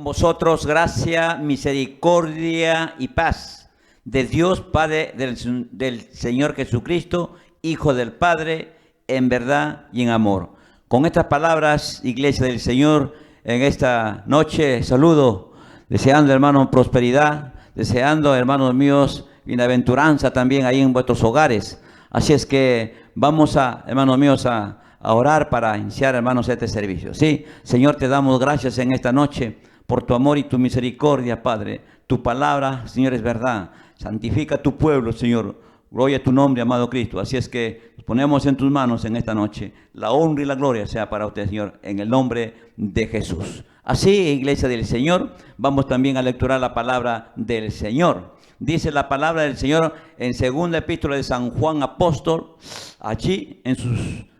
con vosotros gracia, misericordia y paz de Dios Padre del Señor Jesucristo, Hijo del Padre, en verdad y en amor. Con estas palabras, Iglesia del Señor, en esta noche saludo, deseando, hermanos, prosperidad, deseando, hermanos míos, bienaventuranza también ahí en vuestros hogares. Así es que vamos a, hermanos míos, a orar para iniciar, hermanos, este servicio. Sí, Señor, te damos gracias en esta noche por tu amor y tu misericordia, Padre. Tu palabra, Señor, es verdad. Santifica tu pueblo, Señor. Gloria a tu nombre, amado Cristo. Así es que nos ponemos en tus manos en esta noche. La honra y la gloria sea para usted, Señor, en el nombre de Jesús. Así, Iglesia del Señor, vamos también a lecturar la palabra del Señor. Dice la palabra del Señor en segunda epístola de San Juan Apóstol, allí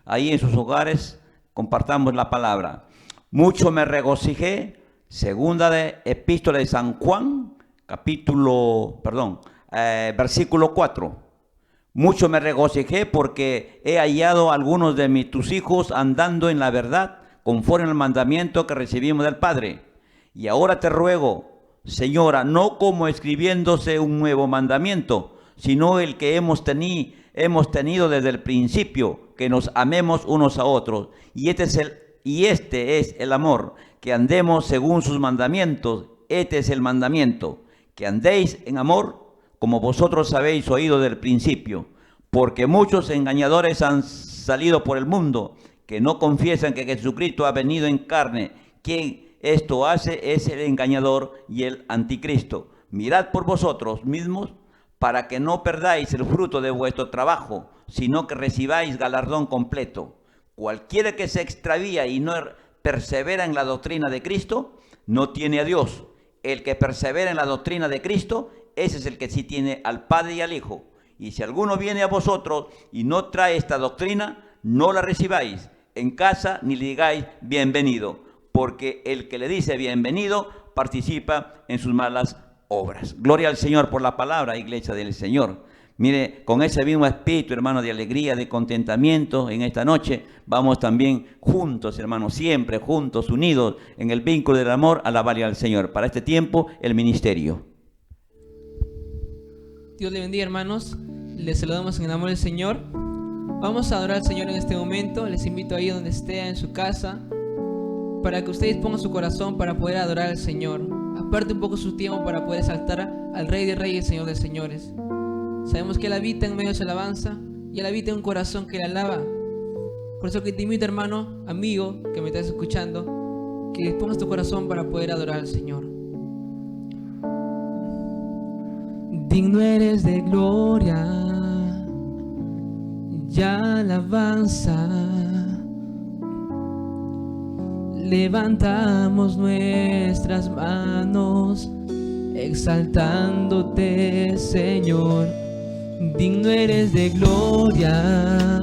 ahí en sus hogares, compartamos la palabra. Mucho me regocijé, segunda de epístola de San Juan, versículo 4. Mucho me regocijé porque he hallado a algunos de tus hijos andando en la verdad, conforme al mandamiento que recibimos del Padre. Y ahora te ruego, Señora, no como escribiéndose un nuevo mandamiento, sino el que hemos tenido desde el principio, que nos amemos unos a otros. Y este es el amor, que andemos según sus mandamientos. Este es el mandamiento, que andéis en amor, como vosotros habéis oído del principio. Porque muchos engañadores han salido por el mundo, que no confiesan que Jesucristo ha venido en carne. Quien esto hace es el engañador y el anticristo. Mirad por vosotros mismos, para que no perdáis el fruto de vuestro trabajo, sino que recibáis galardón completo. Cualquiera que se extravía y no persevera en la doctrina de Cristo, no tiene a Dios. El que persevera en la doctrina de Cristo, ese es el que sí tiene al Padre y al Hijo. Y si alguno viene a vosotros y no trae esta doctrina, no la recibáis en casa ni le digáis bienvenido, porque el que le dice bienvenido participa en sus malas obras. Gloria al Señor por la palabra, Iglesia del Señor. Mire, con ese mismo espíritu, hermano, de alegría, de contentamiento, en esta noche vamos también juntos, hermanos, siempre juntos, unidos en el vínculo del amor, a alabarle al Señor. Para este tiempo, el ministerio. Dios le bendiga, hermanos. Les saludamos en el amor del Señor. Vamos a adorar al Señor en este momento. Les invito ahí donde esté, en su casa, para que ustedes pongan su corazón para poder adorar al Señor. Aparte un poco su tiempo para poder exaltar al Rey de Reyes y Señor de Señores. Sabemos que Él habita en medio de su alabanza y Él habita en un corazón que le alaba. Por eso que te invito, hermano, amigo, que me estás escuchando, que pongas tu corazón para poder adorar al Señor. Digno eres de gloria y alabanza. Levantamos nuestras manos, exaltándote, Señor. Digno eres de gloria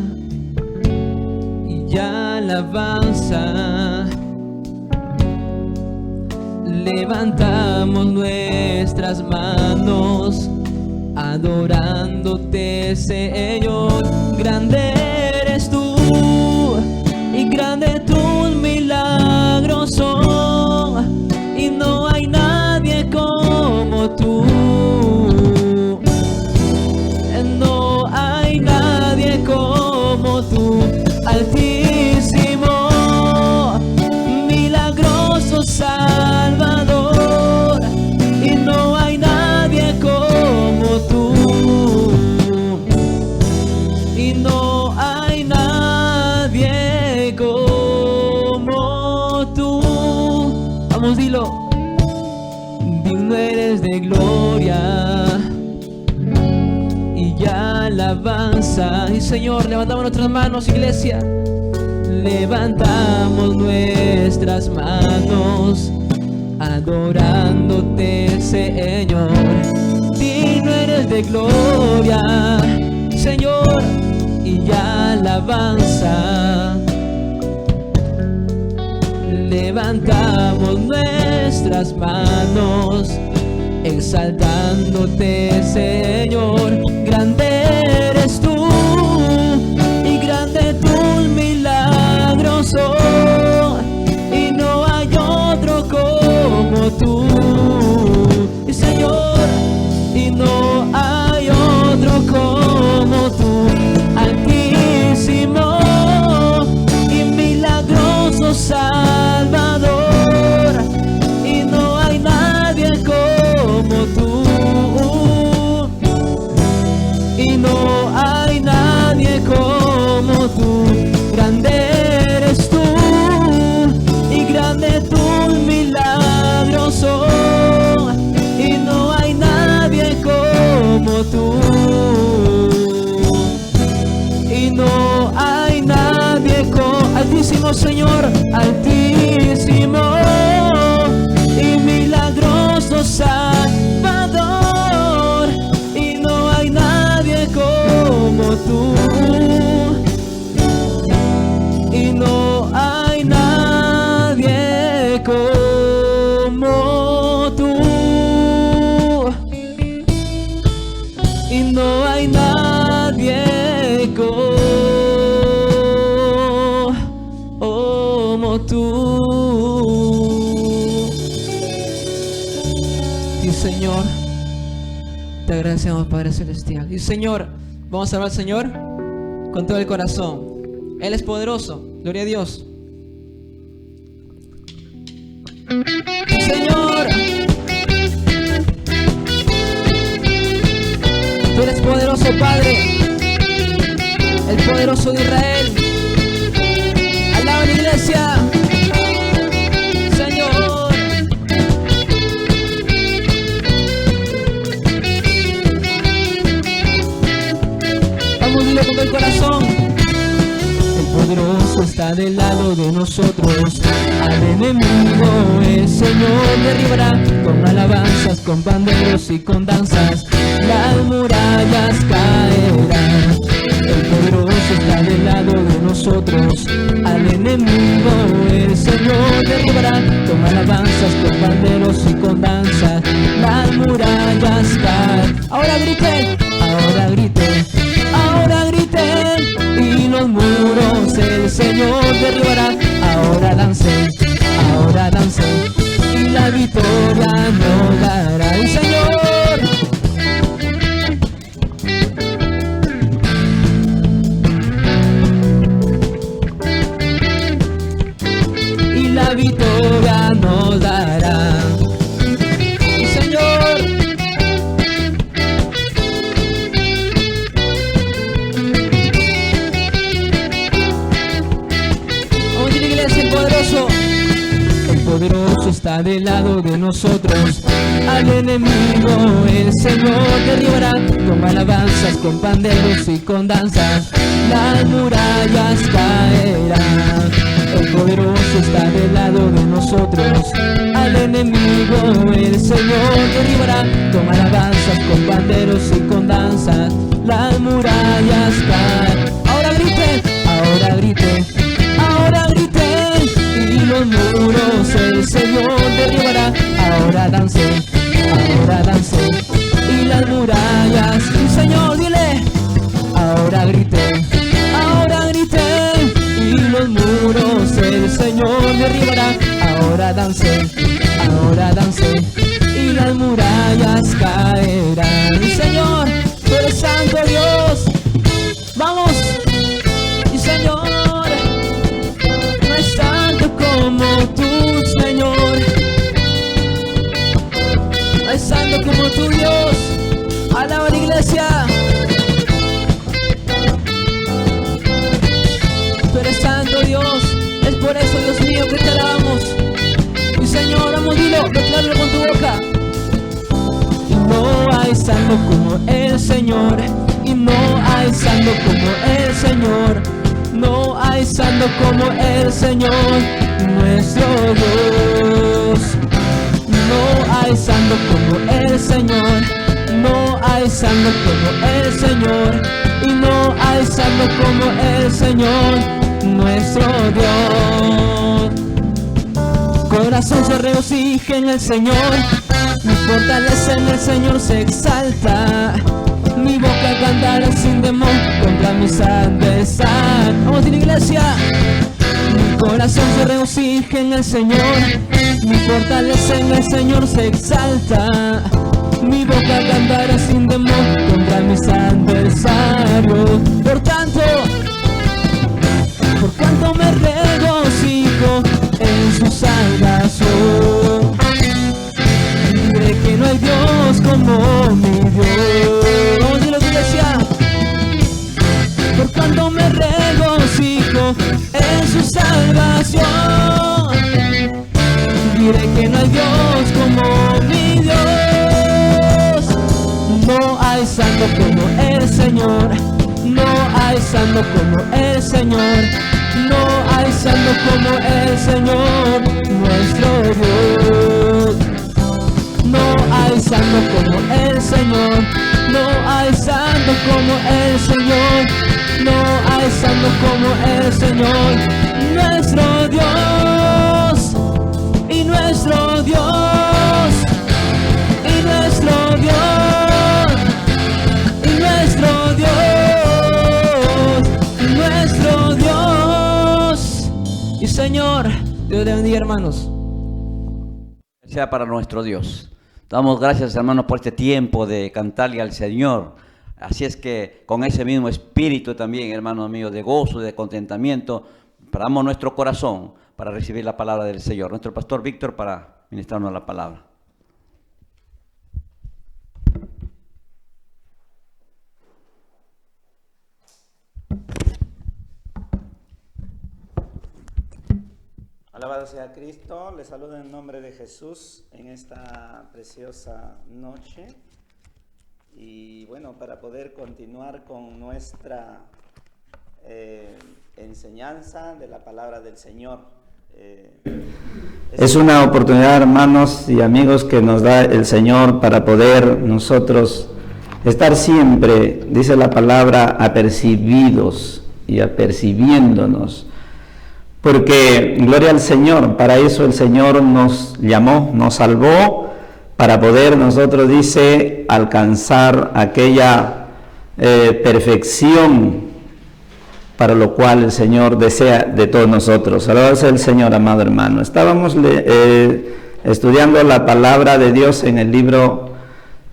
y alabanza. Levantamos nuestras manos, adorándote, Señor. Grande eres tú y grande tus milagros son, y no hay nadie como tú. No hay nadie como tú, Altísimo, milagroso Salvador, y no hay nadie como tú, y no hay nadie como tú. Vamos, dilo. Digno eres de gloria y alabanza. Y Señor, levantamos nuestras manos, iglesia. Levantamos nuestras manos, adorándote, Señor. Digno eres de gloria, Señor, y alabanza. Levantamos nuestras manos, exaltándote, Señor. Grande eres tú y grande tus milagros son, y no hay otro como Altísimo y milagroso Salvador, y no hay nadie como tú, y no hay nadie como tú, y no hay nadie como tú. Y Señor, te agradecemos, Padre Celestial. Y Señor, vamos a hablar al Señor con todo el corazón. Él es poderoso, gloria a Dios. Señor, tú eres poderoso, Padre, el poderoso de Israel. Alaba la iglesia, Señor. Vamos, dilo con todo el corazón. El poderoso está del lado de nosotros, al enemigo el Señor derribará. Con alabanzas, con panderos y con danzas, las murallas caerán. El poderoso está del lado de nosotros, al enemigo el Señor derribará. Con alabanzas, con panderos y con danzas, las murallas caen. Ahora griten, ahora griten, ahora griten, y los muros el Señor derribará. Ahora dancen, y la victoria nos dará el Señor. Y la victoria nos dará el Señor. Vamos a la iglesia, el poderoso. El poderoso está del lado de nosotros, al enemigo el Señor derribará. Con alabanzas, con panderos y con danzas, las murallas caerán. El poderoso está del lado de nosotros, al enemigo el Señor derribará. Con alabanzas, con panderos y con danzas, las murallas caen. Ahora griten, ahora griten, ahora griten, y los muros el Señor derribará. Ahora dancen, y las murallas, y Señor, dile, ahora griten, y los muros el Señor derribará. Ahora dancen, y las murallas caerán. Y Señor, tú eres santo Dios, vamos, y Señor, no hay santo como tú, Señor, no hay santo como tú, Dios. Alaba la iglesia. Tú eres santo, Dios. Es por eso, Dios mío, que te alabamos. Y Señor, vamos, dilo, decláralo con tu boca. Y no hay santo como el Señor, y no hay santo como el Señor, no hay santo como el Señor, nuestro Dios. No hay santo como el Señor, no hay santo como el Señor, y no hay santo como el Señor, nuestro Dios. Corazón se regocija en el Señor, mi fortaleza en el Señor se exalta. Mi boca cantará sin temor contra mis adversarios. Vamos a la iglesia. Mi corazón se regocija en el Señor, mi fortaleza en el Señor se exalta. Mi boca cantará sin temor contra mis adversarios. Por cuanto me regocijo en su salvación, diré que no hay Dios como mi Dios. Vamos a decirlo, iglesia. Por cuanto me regocijo en su salvación, diré que no hay Dios como mi Dios. No hay santo como el Señor, no hay santo como el Señor, no hay santo como el uno como el Señor, nuestro Dios, y nuestro Dios, y nuestro Dios, y nuestro Dios, y nuestro Dios. Y Señor, Dios le bendiga, hermanos. Sea para nuestro Dios. Damos gracias, hermanos, por este tiempo de cantarle al Señor. Así es que con ese mismo espíritu también, hermanos míos, de gozo, de contentamiento, paramos nuestro corazón para recibir la palabra del Señor. Nuestro pastor Víctor para ministrarnos la palabra. Alabado sea Cristo, les saludo en nombre de Jesús en esta preciosa noche. Y bueno, para poder continuar con nuestra enseñanza de la palabra del Señor. Es una oportunidad, hermanos y amigos, que nos da el Señor para poder nosotros estar siempre, dice la palabra, apercibidos y apercibiéndonos. Porque, gloria al Señor, para eso el Señor nos llamó, nos salvó, para poder nosotros, dice, alcanzar aquella perfección para lo cual el Señor desea de todos nosotros. Alabado sea el Señor, amado hermano. Estábamos estudiando la palabra de Dios en el libro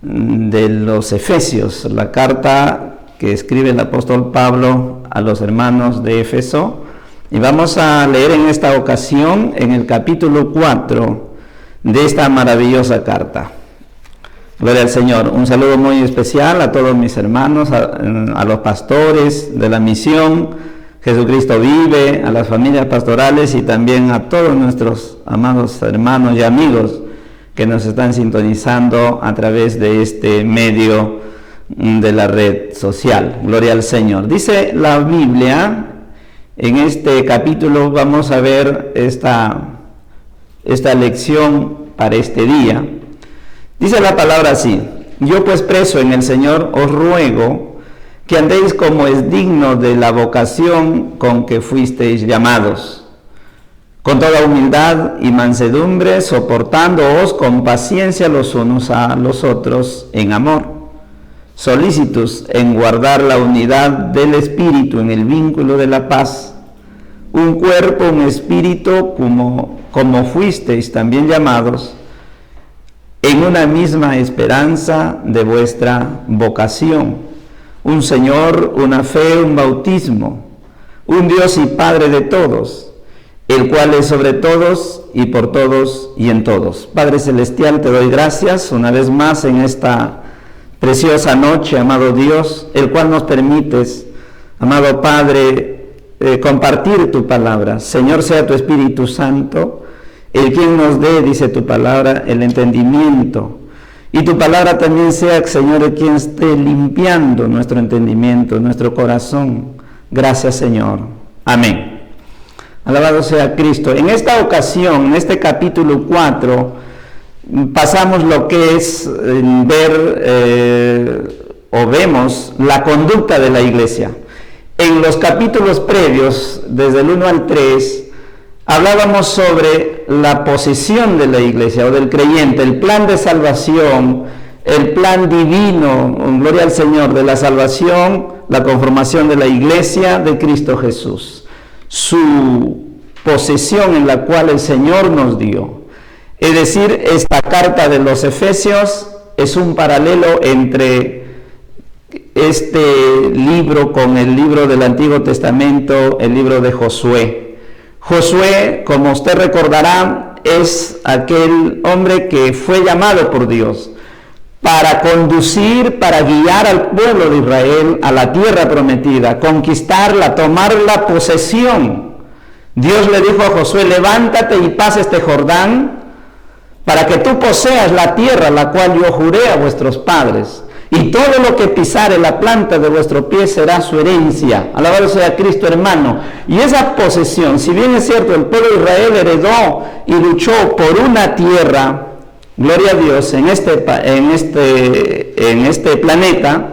de los Efesios, la carta que escribe el apóstol Pablo a los hermanos de Éfeso. Y vamos a leer en esta ocasión en el capítulo 4 de esta maravillosa carta. Gloria al Señor. Un saludo muy especial a todos mis hermanos, a los pastores de la misión Jesucristo Vive, a las familias pastorales y también a todos nuestros amados hermanos y amigos que nos están sintonizando a través de este medio de la red social. Gloria al Señor. Dice la Biblia. En este capítulo vamos a ver esta lección para este día. Dice la palabra así: yo pues preso en el Señor os ruego que andéis como es digno de la vocación con que fuisteis llamados, con toda humildad y mansedumbre, soportándoos con paciencia los unos a los otros en amor, solícitos en guardar la unidad del Espíritu en el vínculo de la paz, un cuerpo, un espíritu, como fuisteis también llamados, en una misma esperanza de vuestra vocación, un Señor, una fe, un bautismo, un Dios y Padre de todos, el cual es sobre todos y por todos y en todos. Padre Celestial, te doy gracias una vez más en esta preciosa noche, amado Dios, el cual nos permites, amado Padre, compartir tu palabra. Señor, sea tu Espíritu Santo el quien nos dé, dice tu palabra, el entendimiento. Y tu palabra también sea, Señor, el quien esté limpiando nuestro entendimiento, nuestro corazón. Gracias, Señor. Amén. Alabado sea Cristo. En esta ocasión, en este capítulo 4, pasamos lo que es vemos la conducta de la iglesia. En los capítulos previos, desde el 1 al 3, hablábamos sobre la posición de la iglesia o del creyente, el plan de salvación, el plan divino, gloria al Señor, de la salvación, la conformación de la iglesia de Cristo Jesús, su posesión en la cual el Señor nos dio. Es decir, esta carta de los Efesios es un paralelo entre este libro con el libro del Antiguo Testamento, el libro de Josué. Josué, como usted recordará, es aquel hombre que fue llamado por Dios para conducir, para guiar al pueblo de Israel a la tierra prometida, conquistarla, tomar la posesión. Dios le dijo a Josué: levántate y pasa este Jordán para que tú poseas la tierra la cual yo juré a vuestros padres, y todo lo que pisare la planta de vuestro pie será su herencia. Alabado sea Cristo, hermano. Y esa posesión, si bien es cierto, el pueblo de Israel heredó y luchó por una tierra, gloria a Dios, en este planeta,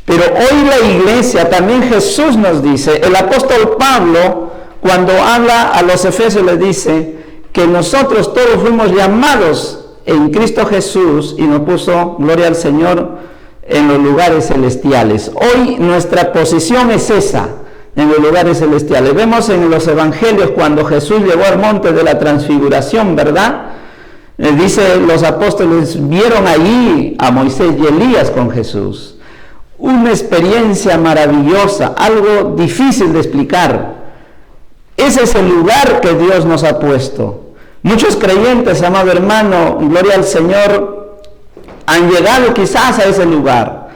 Pero hoy la iglesia, también Jesús nos dice, el apóstol Pablo, cuando habla a los efesios, les dice que nosotros todos fuimos llamados en Cristo Jesús y nos puso, gloria al Señor, en los lugares celestiales. Hoy nuestra posición es esa, en los lugares celestiales. Vemos en los evangelios cuando Jesús llegó al monte de la transfiguración, ¿verdad? Dice, los apóstoles vieron allí a Moisés y Elías con Jesús. Una experiencia maravillosa, algo difícil de explicar. Ese es el lugar que Dios nos ha puesto. Muchos creyentes, amado hermano, gloria al Señor, han llegado quizás a ese lugar,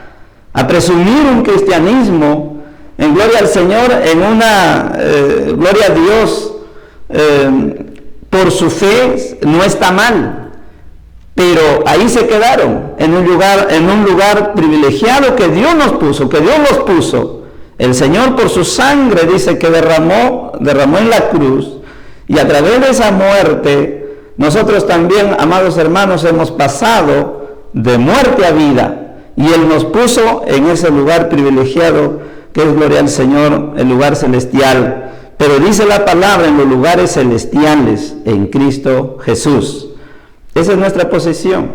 a presumir un cristianismo, en gloria al Señor, en una, gloria a Dios, por su fe, no está mal, pero ahí se quedaron, en un lugar privilegiado que Dios nos puso, que Dios los puso. El Señor por su sangre, dice que derramó en la cruz, y a través de esa muerte, nosotros también, amados hermanos, hemos pasado de muerte a vida, y Él nos puso en ese lugar privilegiado, que es gloria al Señor, el lugar celestial. Pero dice la palabra, en los lugares celestiales, en Cristo Jesús. Esa es nuestra posición.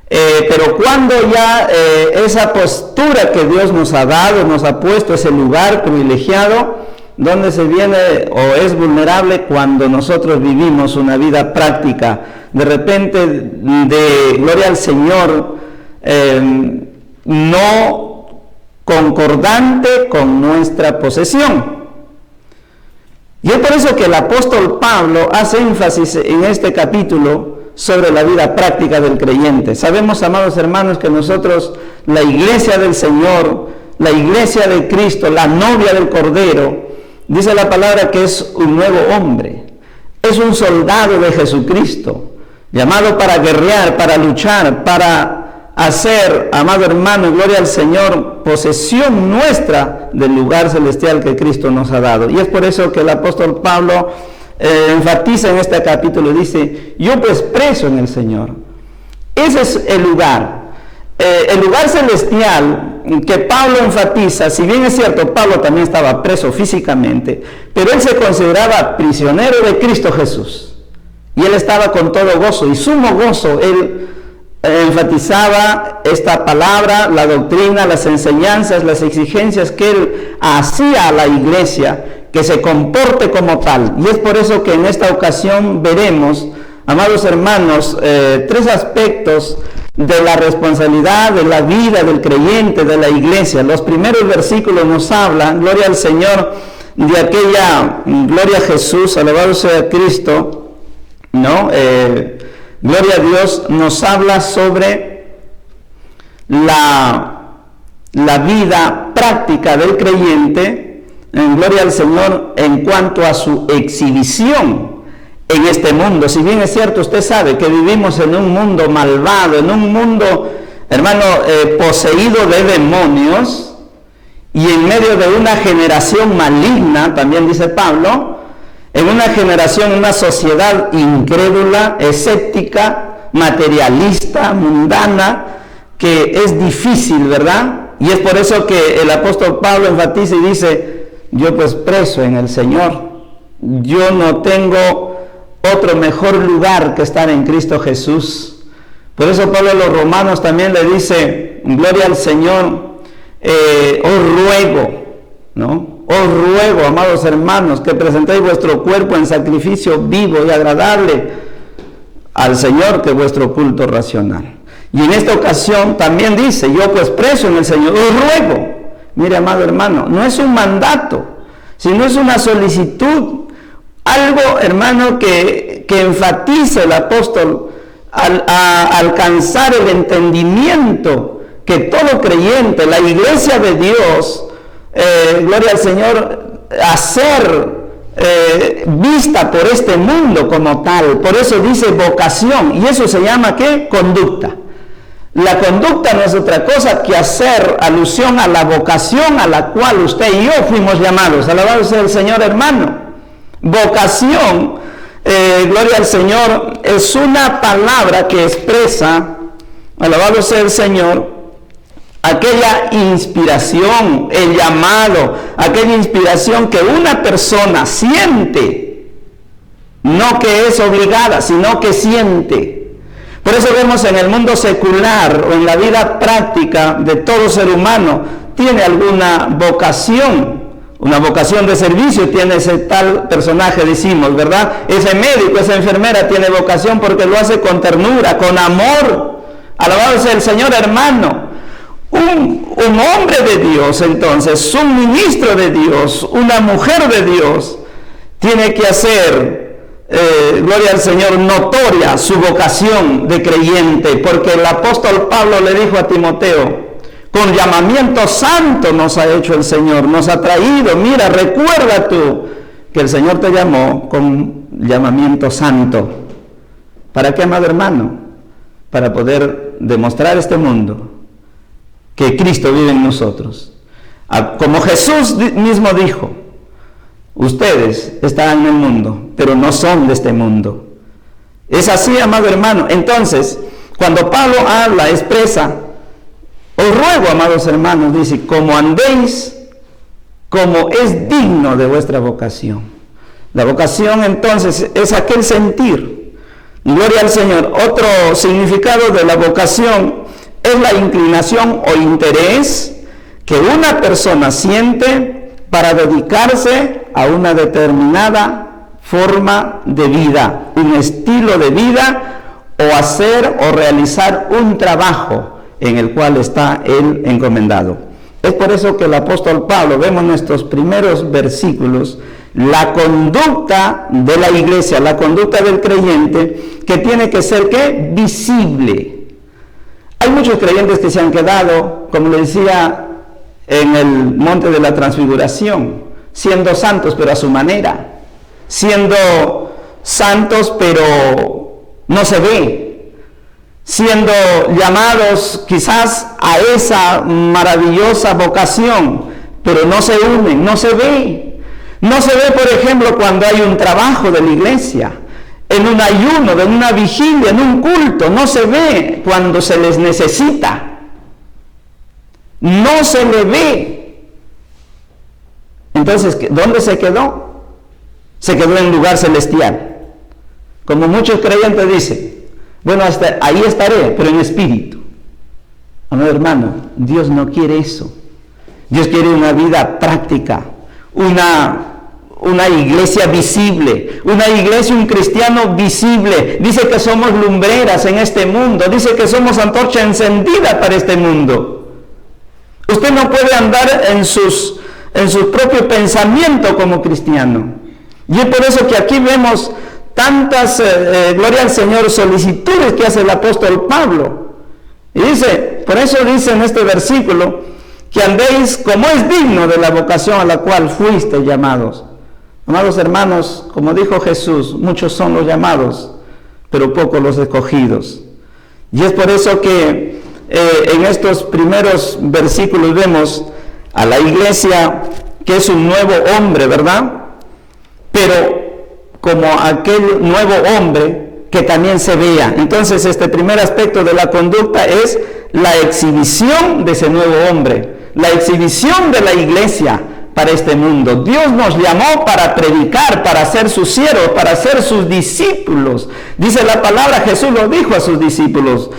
Pero cuando ya esa postura que Dios nos ha dado, nos ha puesto ese lugar privilegiado, donde se viene o es vulnerable cuando nosotros vivimos una vida práctica, de repente de gloria al Señor, no concordante con nuestra posesión. Y es por eso que el apóstol Pablo hace énfasis en este capítulo sobre la vida práctica del creyente. Sabemos, amados hermanos, que nosotros, la iglesia del Señor, la iglesia de Cristo, la novia del Cordero, dice la palabra que es un nuevo hombre, es un soldado de Jesucristo, llamado para guerrear, para luchar, para hacer, amado hermano, gloria al Señor, posesión nuestra del lugar celestial que Cristo nos ha dado. Y es por eso que el apóstol Pablo enfatiza en este capítulo, dice, yo pues preso en el Señor. Ese es el lugar celestial que Pablo enfatiza. Si bien es cierto, Pablo también estaba preso físicamente, pero él se consideraba prisionero de Cristo Jesús, y él estaba con todo gozo y sumo gozo. Él enfatizaba esta palabra, la doctrina, las enseñanzas, las exigencias que él hacía a la iglesia, que se comporte como tal. Y es por eso que en esta ocasión veremos, amados hermanos, tres aspectos de la responsabilidad, de la vida del creyente, de la iglesia. Los primeros versículos nos hablan, gloria al Señor, de aquella, gloria a Jesús, alabado sea Cristo, ¿no? Gloria a Dios, nos habla sobre la vida práctica del creyente, en gloria al Señor, en cuanto a su exhibición en este mundo. Si bien es cierto, usted sabe que vivimos en un mundo malvado, en un mundo, hermano, poseído de demonios, y en medio de una generación maligna, también dice Pablo, en una generación, una sociedad incrédula, escéptica, materialista, mundana, que es difícil, ¿verdad? Y es por eso que el apóstol Pablo enfatiza y dice, yo pues preso en el Señor, yo no tengo otro mejor lugar que estar en Cristo Jesús. Por eso Pablo a los romanos también le dice, gloria al Señor, os ruego, ¿no? Os ruego, amados hermanos, que presentéis vuestro cuerpo en sacrificio vivo y agradable al Señor, que es vuestro culto racional. Y en esta ocasión también dice, yo pues preso en el Señor, os ruego. Mire, amado hermano, no es un mandato, sino es una solicitud, algo, hermano, que enfatiza el apóstol a alcanzar el entendimiento que todo creyente, la iglesia de Dios, gloria al Señor, hacer vista por este mundo como tal. Por eso dice vocación, y eso se llama ¿qué? Conducta. La conducta no es otra cosa que hacer alusión a la vocación a la cual usted y yo fuimos llamados. Alabado sea el Señor, hermano. Vocación, gloria al Señor, es una palabra que expresa, alabado sea el Señor, aquella inspiración, el llamado, aquella inspiración que una persona siente, no que es obligada, sino que siente. Por eso vemos en el mundo secular o en la vida práctica de todo ser humano, tiene alguna vocación, una vocación de servicio, tiene ese tal personaje, decimos, ¿verdad? Ese médico, esa enfermera tiene vocación porque lo hace con ternura, con amor. Alabado sea el Señor, hermano. Un hombre de Dios, entonces, un ministro de Dios, una mujer de Dios, tiene que hacer, gloria al Señor, notoria su vocación de creyente, porque el apóstol Pablo le dijo a Timoteo, con llamamiento santo nos ha hecho el Señor, nos ha traído, mira, recuerda tú que el Señor te llamó con llamamiento santo. ¿Para qué, amado hermano? Para poder demostrar a este mundo que Cristo vive en nosotros. Como Jesús mismo dijo, ustedes están en el mundo, pero no son de este mundo. Es así, amado hermano. Entonces, cuando Pablo habla, expresa, os ruego, amados hermanos, dice, como andéis, como es digno de vuestra vocación. La vocación, entonces, es aquel sentir. Gloria al Señor. Otro significado de la vocación es la inclinación o interés que una persona siente para dedicarse a una determinada forma de vida, un estilo de vida, o hacer o realizar un trabajo en el cual está él encomendado. Es por eso que el apóstol Pablo, vemos en nuestros primeros versículos, la conducta de la iglesia, la conducta del creyente, que tiene que ser, ¿qué? Visible. Hay muchos creyentes que se han quedado, como le decía, en el monte de la transfiguración, siendo santos pero a su manera, siendo santos pero no se ve, siendo llamados quizás a esa maravillosa vocación, pero no se unen, no se ve. No se ve, por ejemplo, cuando hay un trabajo de la iglesia, en un ayuno, en una vigilia, en un culto. No se ve cuando se les necesita. No se le ve. Entonces, ¿dónde se quedó? Se quedó en lugar celestial. Como muchos creyentes dicen, bueno, hasta ahí estaré, pero en espíritu. Amado hermano, Dios no quiere eso. Dios quiere una vida práctica, una iglesia visible, una iglesia, un cristiano visible. Dice que somos lumbreras en este mundo, dice que somos antorcha encendida para este mundo. Usted no puede andar en su propio pensamiento como cristiano. Y es por eso que aquí vemos tantas, gloria al Señor, solicitudes que hace el apóstol Pablo. Y dice, por eso dice en este versículo, que andéis como es digno de la vocación a la cual fuisteis llamados. Amados hermanos, como dijo Jesús, muchos son los llamados, pero pocos los escogidos. Y es por eso que en estos primeros versículos vemos a la iglesia que es un nuevo hombre, ¿verdad? Pero como aquel nuevo hombre que también se vea. Entonces, este primer aspecto de la conducta es la exhibición de ese nuevo hombre, la exhibición de la iglesia para este mundo. Dios nos llamó para predicar, para ser sus siervos, para ser sus discípulos. Dice la palabra, Jesús lo dijo a sus discípulos,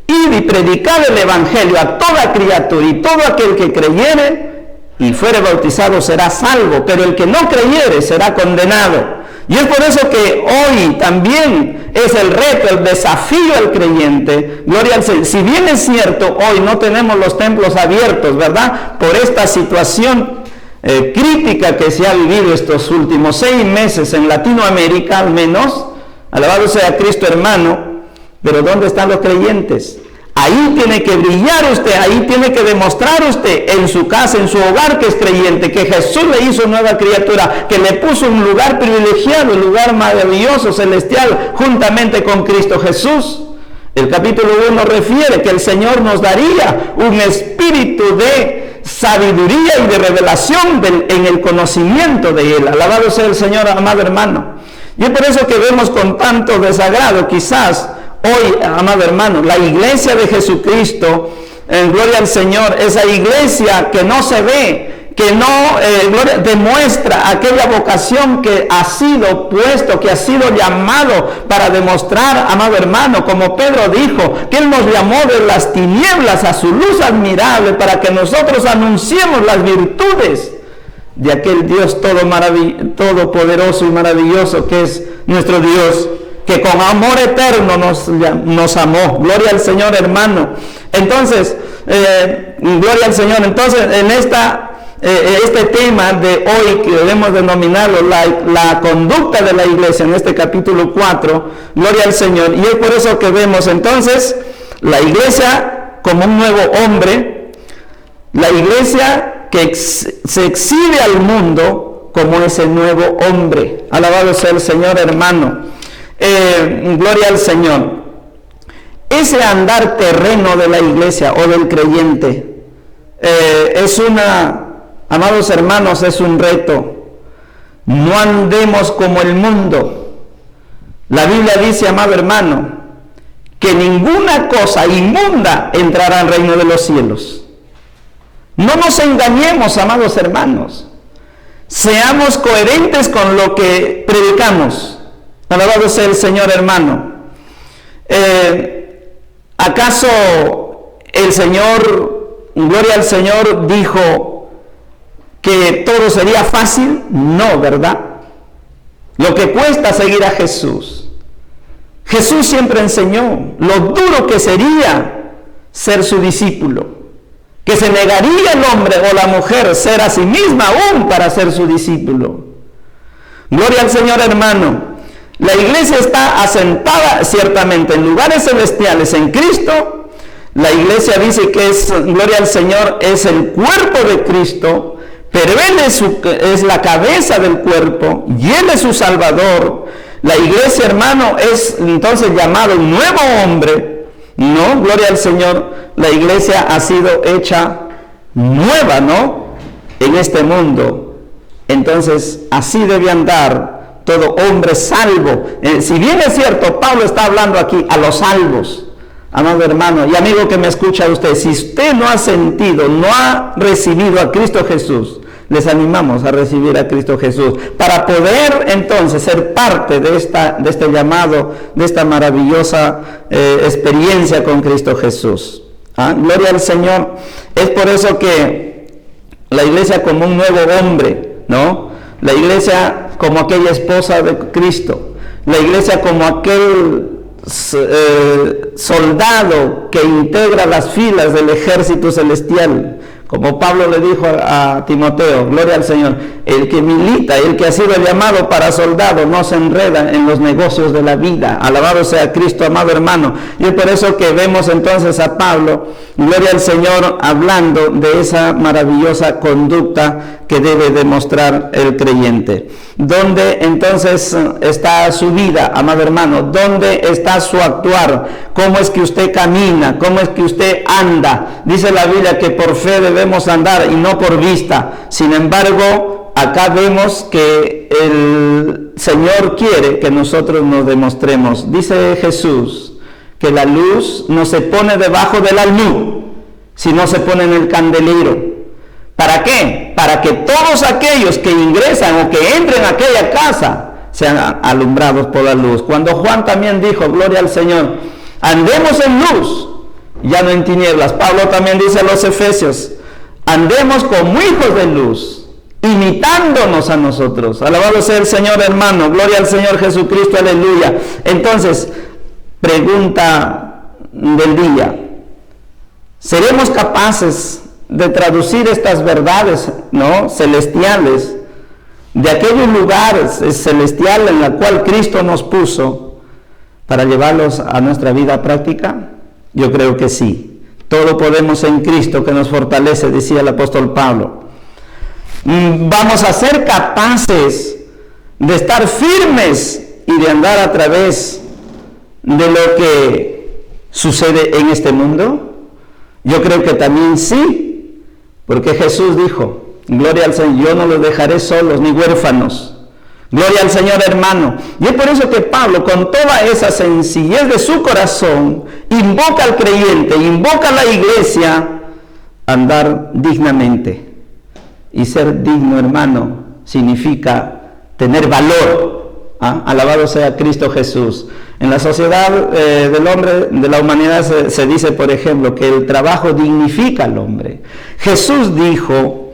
id y predicad el evangelio a toda criatura, y todo aquel que creyere y fuere bautizado será salvo, pero el que no creyere será condenado. Y es por eso que hoy también es el reto, el desafío al creyente. Gloria al Señor. Si bien es cierto, hoy no tenemos los templos abiertos, ¿verdad? Por esta situación crítica que se ha vivido estos últimos 6 meses en Latinoamérica, al menos. Alabado sea Cristo, hermano. Pero ¿dónde están los creyentes? Ahí tiene que brillar usted, ahí tiene que demostrar usted en su casa, en su hogar, que es creyente, que Jesús le hizo nueva criatura, que le puso un lugar privilegiado, un lugar maravilloso, celestial, juntamente con Cristo Jesús. El capítulo 1 refiere que el Señor nos daría un espíritu de sabiduría y de revelación en el conocimiento de Él. Alabado sea el Señor, amado hermano. Y es por eso que vemos con tanto desagrado, quizás, hoy, amado hermano, la iglesia de Jesucristo gloria al Señor, esa iglesia que no se ve, que no demuestra aquella vocación que ha sido puesto, que ha sido llamado para demostrar, amado hermano, como Pedro dijo, que Él nos llamó de las tinieblas a su luz admirable para que nosotros anunciemos las virtudes de aquel Dios todopoderoso y maravilloso que es nuestro Dios, que con amor eterno nos amó. Gloria al Señor, hermano. Entonces, gloria al Señor. Entonces, en este tema de hoy, que debemos denominarlo la conducta de la iglesia, en este capítulo 4, gloria al Señor. Y es por eso que vemos entonces la iglesia como un nuevo hombre, la iglesia que se exhibe al mundo como ese nuevo hombre. Alabado sea el Señor, hermano. Gloria al Señor. Ese andar terreno de la iglesia o del creyente amados hermanos, es un reto. No andemos como el mundo. La Biblia dice, amado hermano, que ninguna cosa inmunda entrará al reino de los cielos. No nos engañemos, amados hermanos. Seamos coherentes con lo que predicamos. Alabado sea el Señor, hermano. ¿Acaso el Señor, gloria al Señor, dijo que todo sería fácil? No, ¿verdad? Lo que cuesta seguir a Jesús. Jesús siempre enseñó lo duro que sería ser su discípulo, que se negaría el hombre o la mujer ser a sí misma aún para ser su discípulo. Gloria al Señor, hermano. La iglesia está asentada ciertamente en lugares celestiales en Cristo. La iglesia dice que gloria al Señor, es el cuerpo de Cristo, pero Él es la cabeza del cuerpo y Él es su Salvador. La iglesia, hermano, es entonces llamado un nuevo hombre. No, gloria al Señor, la iglesia ha sido hecha nueva, ¿no? En este mundo. Entonces, así debe andar todo hombre salvo. Si bien es cierto, Pablo está hablando aquí a los salvos, amado hermano y amigo que me escucha usted, si usted no ha sentido, no ha recibido a Cristo Jesús, les animamos a recibir a Cristo Jesús para poder entonces ser parte de este llamado, de esta maravillosa experiencia con Cristo Jesús. Gloria al Señor. Es por eso que la iglesia como un nuevo hombre, ¿no? La iglesia como aquella esposa de Cristo, la iglesia como aquel soldado que integra las filas del ejército celestial, como Pablo le dijo a Timoteo, gloria al Señor, el que milita, el que ha sido llamado para soldado, no se enreda en los negocios de la vida. Alabado sea Cristo, amado hermano. Y es por eso que vemos entonces a Pablo, gloria al Señor, hablando de esa maravillosa conducta que debe demostrar el creyente. ¿Dónde entonces está su vida, amado hermano? ¿Dónde está su actuar? ¿Cómo es que usted camina? ¿Cómo es que usted anda? Dice la Biblia que por fe debemos andar y no por vista. Sin embargo, acá vemos que el Señor quiere que nosotros nos demostremos. Dice Jesús que la luz no se pone debajo del almud, sino se pone en el candelero. ¿Para qué? Para que todos aquellos que ingresan o que entren a aquella casa sean alumbrados por la luz. Cuando Juan también dijo, gloria al Señor, andemos en luz, ya no en tinieblas. Pablo también dice a los Efesios, andemos como hijos de luz, imitándonos a nosotros. Alabado sea el Señor, hermano. Gloria al Señor Jesucristo, aleluya. Entonces, pregunta del día, ¿seremos capaces de traducir estas verdades, ¿no?, celestiales, de aquellos lugares celestiales en la cual Cristo nos puso, para llevarlos a nuestra vida práctica? Yo creo que sí. Todo podemos en Cristo que nos fortalece, decía el apóstol Pablo. Vamos a ser capaces de estar firmes y de andar a través de lo que sucede en este mundo. Yo creo que también sí, porque Jesús dijo, gloria al Señor, yo no los dejaré solos ni huérfanos. Gloria al Señor, hermano. Y es por eso que Pablo, con toda esa sencillez de su corazón, invoca al creyente, invoca a la iglesia a andar dignamente. Y ser digno, hermano, significa tener valor. Alabado sea Cristo Jesús. En la sociedad del hombre, de la humanidad, se dice, por ejemplo, que el trabajo dignifica al hombre. Jesús dijo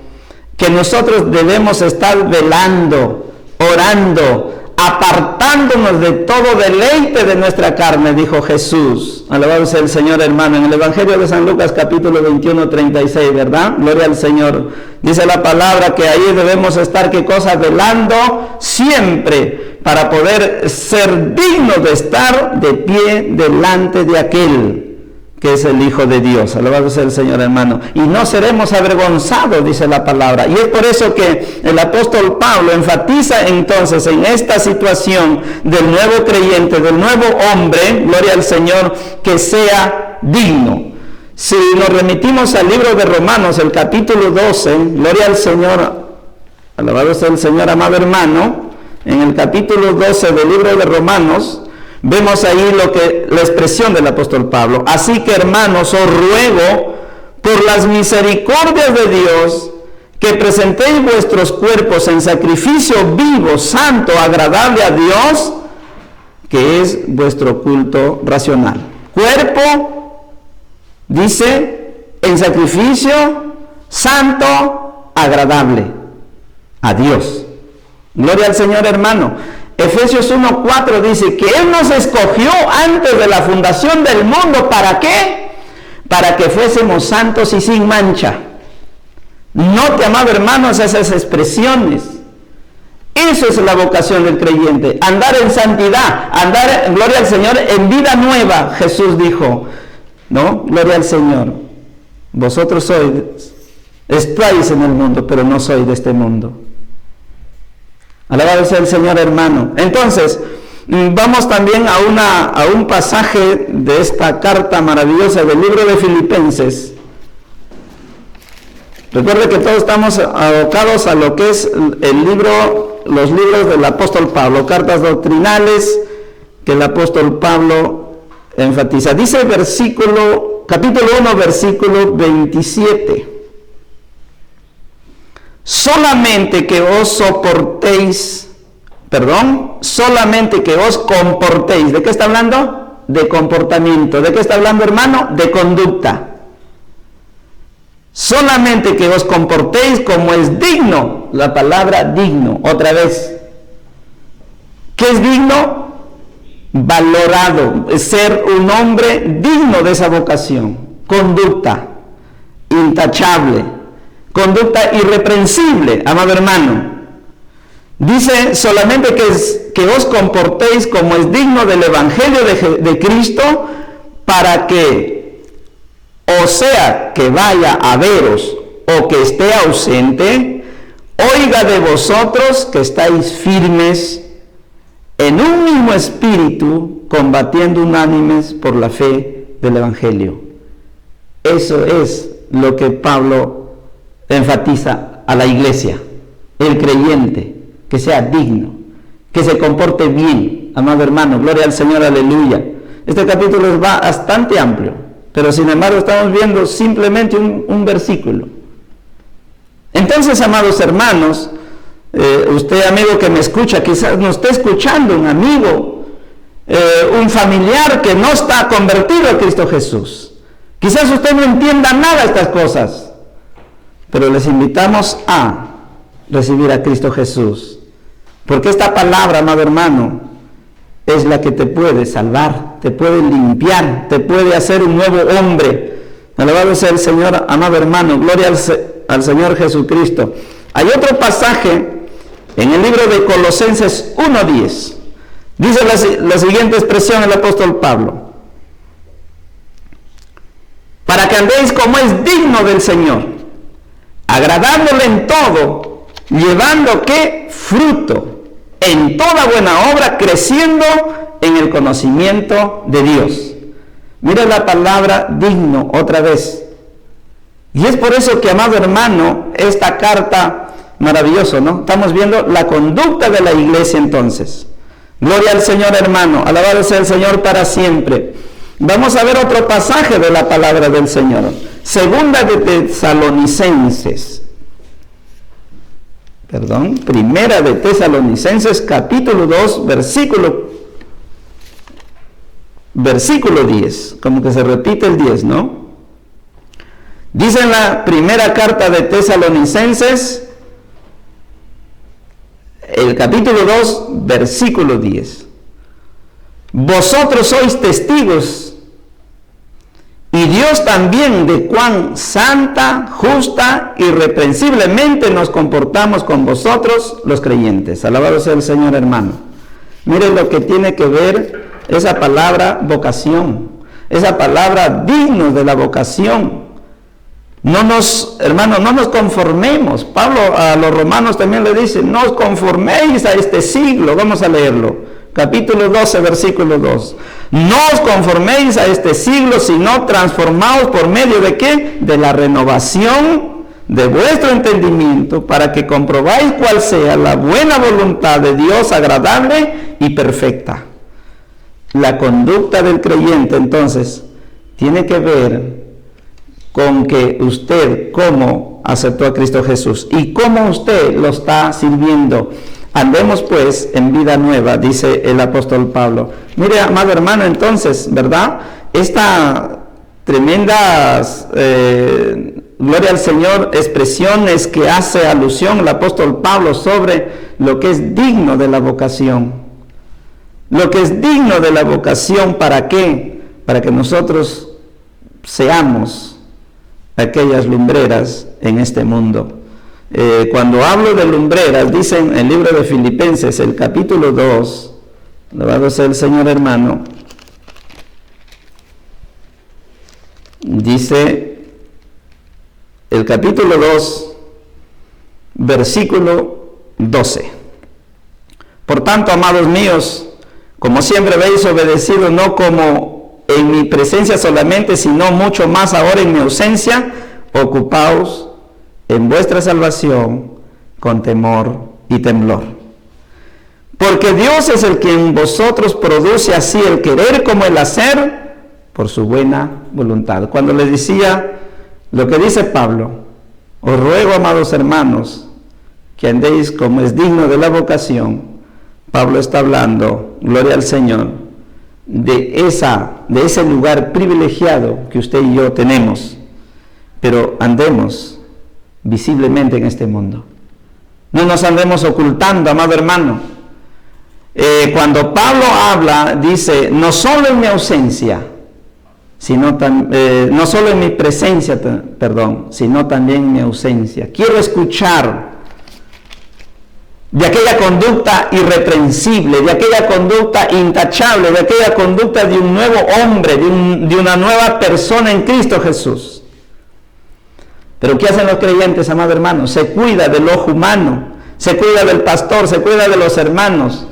que nosotros debemos estar velando, orando, apartándonos de todo deleite de nuestra carne, dijo Jesús. Alabado sea el Señor, hermano. En el Evangelio de San Lucas, capítulo 21, 36, ¿verdad? Gloria al Señor. Dice la palabra que ahí debemos estar, ¿qué cosa? Velando siempre, para poder ser dignos de estar de pie delante de aquel que es el Hijo de Dios. Alabado sea el Señor, hermano. Y no seremos avergonzados, dice la palabra. Y es por eso que el apóstol Pablo enfatiza entonces en esta situación del nuevo creyente, del nuevo hombre, gloria al Señor, que sea digno. Si nos remitimos al libro de Romanos, el capítulo 12, gloria al Señor, alabado sea el Señor, amado hermano, en el capítulo 12 del libro de Romanos, vemos ahí la expresión del apóstol Pablo. Así que, hermanos, os ruego por las misericordias de Dios que presentéis vuestros cuerpos en sacrificio vivo, santo, agradable a Dios, que es vuestro culto racional. Cuerpo, dice, en sacrificio santo, agradable a Dios. Gloria al Señor, hermano. Efesios 1:4 dice que Él nos escogió antes de la fundación del mundo. ¿Para qué? Para que fuésemos santos y sin mancha. Note, amado hermanos, esas expresiones. Eso es la vocación del creyente. Andar en santidad, andar, gloria al Señor, en vida nueva. Jesús dijo, ¿no? Gloria al Señor. Vosotros estáis en el mundo, pero no sois de este mundo. Alabado sea el Señor, hermano. Entonces, vamos también a un pasaje de esta carta maravillosa del libro de Filipenses. Recuerde que todos estamos abocados a lo que es los libros del apóstol Pablo, cartas doctrinales que el apóstol Pablo enfatiza. Dice capítulo 1, versículo 27. Solamente que os comportéis. ¿De qué está hablando? De comportamiento. ¿De qué está hablando, hermano? De conducta. Solamente que os comportéis como es digno. La palabra digno, otra vez. ¿Qué es digno? Valorado. Ser un hombre digno de esa vocación. Conducta intachable. Conducta irreprensible, amado hermano. Dice solamente que os comportéis como es digno del Evangelio de Cristo, para que, o sea, que vaya a veros o que esté ausente, oiga de vosotros que estáis firmes en un mismo espíritu, combatiendo unánimes por la fe del Evangelio. Eso es lo que Pablo enfatiza a la iglesia, el creyente, que sea digno, que se comporte bien, amado hermano. Gloria al Señor, aleluya. Este capítulo es bastante amplio, pero sin embargo estamos viendo simplemente un versículo. Entonces, amados hermanos, usted, amigo que me escucha, quizás no esté escuchando un amigo, un familiar que no está convertido a Cristo Jesús. Quizás usted no entienda nada de estas cosas, pero les invitamos a recibir a Cristo Jesús, porque esta palabra, amado hermano, es la que te puede salvar, te puede limpiar, te puede hacer un nuevo hombre. Alabado sea el Señor, amado hermano. Gloria al Señor Jesucristo. Hay otro pasaje en el libro de Colosenses 1:10. Dice la siguiente expresión el apóstol Pablo: para que andéis como es digno del Señor, agradándole en todo, llevando ¿qué? Fruto en toda buena obra, creciendo en el conocimiento de Dios. Mira la palabra digno otra vez. Y es por eso que, amado hermano, esta carta maravilloso, ¿no? Estamos viendo la conducta de la iglesia entonces. Gloria al Señor, hermano. Alabado sea el Señor para siempre. Vamos a ver otro pasaje de la palabra del Señor. Primera de Tesalonicenses, capítulo 2, versículo 10. Como que se repite el 10, ¿no? Dice en la primera carta de Tesalonicenses, el capítulo 2, versículo 10. Vosotros sois testigos, y Dios también, de cuán santa, justa, irreprensiblemente nos comportamos con vosotros los creyentes. Alabado sea el Señor, hermano. Miren lo que tiene que ver esa palabra vocación, esa palabra digno de la vocación. Hermanos, no nos conformemos. Pablo a los romanos también le dice, no os conforméis a este siglo. Vamos a leerlo. Capítulo 12, versículo 2. No os conforméis a este siglo, sino transformaos por medio de ¿qué? De la renovación de vuestro entendimiento, para que comprobáis cuál sea la buena voluntad de Dios, agradable y perfecta. La conducta del creyente, entonces, tiene que ver con que usted cómo aceptó a Cristo Jesús y cómo usted lo está sirviendo. Andemos pues en vida nueva, dice el apóstol Pablo. Mire, amado hermano, entonces, ¿verdad? Esta tremendas, gloria al Señor, expresiones que hace alusión el apóstol Pablo sobre lo que es digno de la vocación. Lo que es digno de la vocación, ¿para qué? Para que nosotros seamos aquellas lumbreras en este mundo. Cuando hablo de lumbreras, dice en el libro de Filipenses, el capítulo 2, alabado sea el Señor, hermano, dice el capítulo 2, versículo 12. Por tanto, amados míos, como siempre habéis obedecido, no como en mi presencia solamente, sino mucho más ahora en mi ausencia, ocupaos en vuestra salvación con temor y temblor. Porque Dios es el que en vosotros produce así el querer como el hacer por su buena voluntad. Cuando les decía lo que dice Pablo, os ruego, amados hermanos, que andéis como es digno de la vocación. Pablo está hablando, gloria al Señor, de ese lugar privilegiado que usted y yo tenemos, pero andemos visiblemente en este mundo. No nos andemos ocultando, amado hermano. Cuando Pablo habla, dice, no solo en mi ausencia, no solo en mi presencia, sino también en mi ausencia. Quiero escuchar de aquella conducta irreprensible, de aquella conducta intachable, de aquella conducta de un nuevo hombre, de una nueva persona en Cristo Jesús. Pero ¿qué hacen los creyentes, amado hermano? Se cuida del ojo humano, se cuida del pastor, se cuida de los hermanos.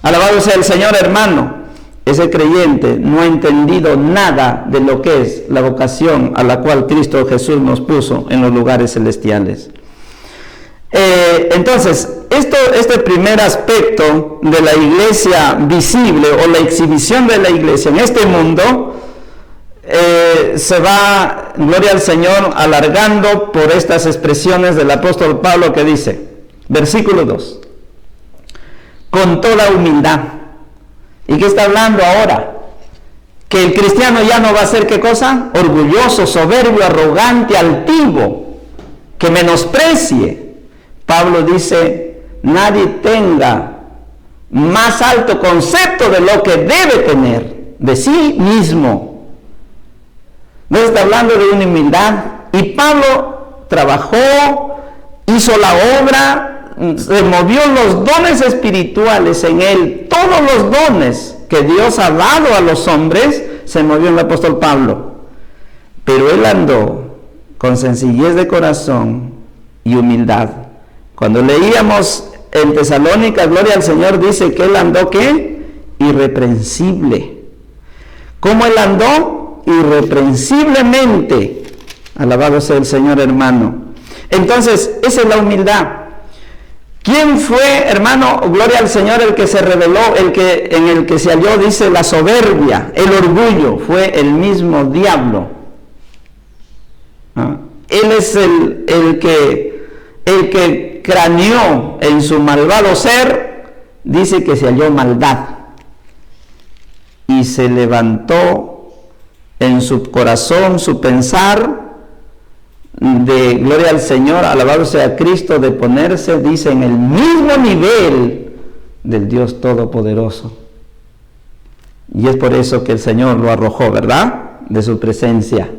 Alabado sea el Señor, hermano. Ese creyente no ha entendido nada de lo que es la vocación a la cual Cristo Jesús nos puso en los lugares celestiales. Entonces, este primer aspecto de la iglesia visible o la exhibición de la iglesia en este mundo se va, gloria al Señor, alargando por estas expresiones del apóstol Pablo que dice, versículo 2, con toda humildad. ¿Y qué está hablando ahora? Que el cristiano ya no va a ser, ¿qué cosa? Orgulloso, soberbio, arrogante, altivo, que menosprecie. Pablo dice, nadie tenga más alto concepto de lo que debe tener de sí mismo. No está hablando de una humildad. Y Pablo trabajó, hizo la obra, se movió los dones espirituales en él. Todos los dones que Dios ha dado a los hombres se movió en el apóstol Pablo. Pero él andó con sencillez de corazón y humildad. Cuando leíamos en Tesalónica, gloria al Señor, dice que él andó, ¿qué? Irreprensible. ¿Cómo él andó? Irreprensiblemente. Alabado sea el Señor, hermano. Entonces, esa es la humildad. ¿Quién fue, hermano, gloria al Señor, el que se reveló, en el que se halló, dice, la soberbia, el orgullo? Fue el mismo diablo. ¿Ah? Él es el que craneó en su malvado ser, dice que se halló maldad. Y se levantó en su corazón, su pensar, de gloria al Señor, alabado sea Cristo, de ponerse, dice, en el mismo nivel del Dios Todopoderoso. Y es por eso que el Señor lo arrojó, ¿verdad?, de su presencia.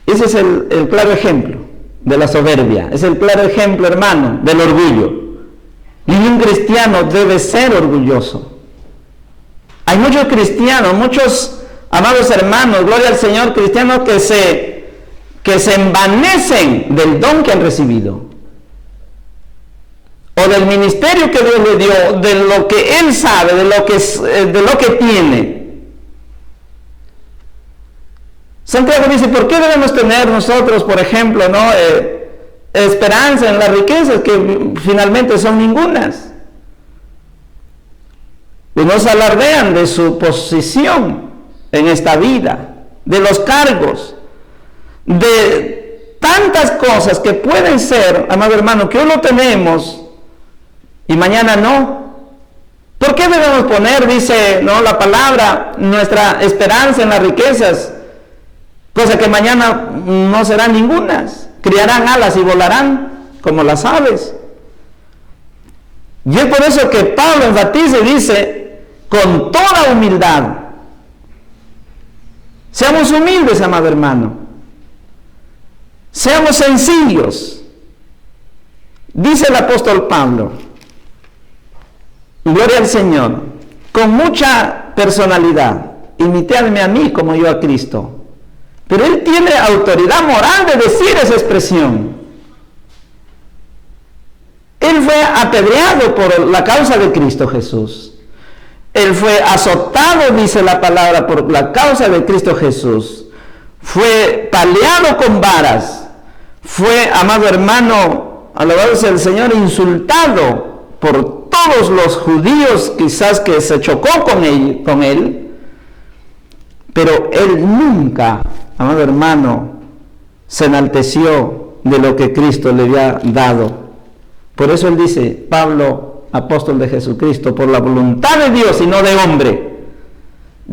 Ese es el claro ejemplo de la soberbia, es el claro ejemplo, hermano, del orgullo. Y un cristiano debe ser orgulloso. Hay muchos cristianos, muchos amados hermanos, gloria al Señor, cristianos que se envanecen del don que han recibido, o del ministerio que Dios le dio, de lo que él sabe, de lo que tiene. Santiago dice, ¿por qué debemos tener nosotros, por ejemplo, esperanza en las riquezas que finalmente son ningunas? Unos alardean de su posición en esta vida, de los cargos, de tantas cosas que pueden ser, amado hermano, que hoy lo tenemos y mañana no. ¿Por qué debemos poner, dice la palabra, nuestra esperanza en las riquezas? Cosa que mañana no serán ningunas, criarán alas y volarán como las aves. Y es por eso que Pablo enfatiza y dice, con toda humildad, seamos humildes, amado hermano, seamos sencillos. Dice el apóstol Pablo, gloria al Señor, con mucha personalidad, imitadme a mí como yo a Cristo. Pero él tiene autoridad moral de decir esa expresión. Él fue apedreado por la causa de Cristo Jesús. Él fue azotado, dice la palabra, por la causa de Cristo Jesús. Fue paleado con varas. Fue, amado hermano, alabado sea el Señor, insultado por todos los judíos, quizás que se chocó con él. Pero él nunca, amado hermano, se enalteció de lo que Cristo le había dado. Por eso él dice, Pablo, apóstol de Jesucristo, por la voluntad de Dios y no de hombre.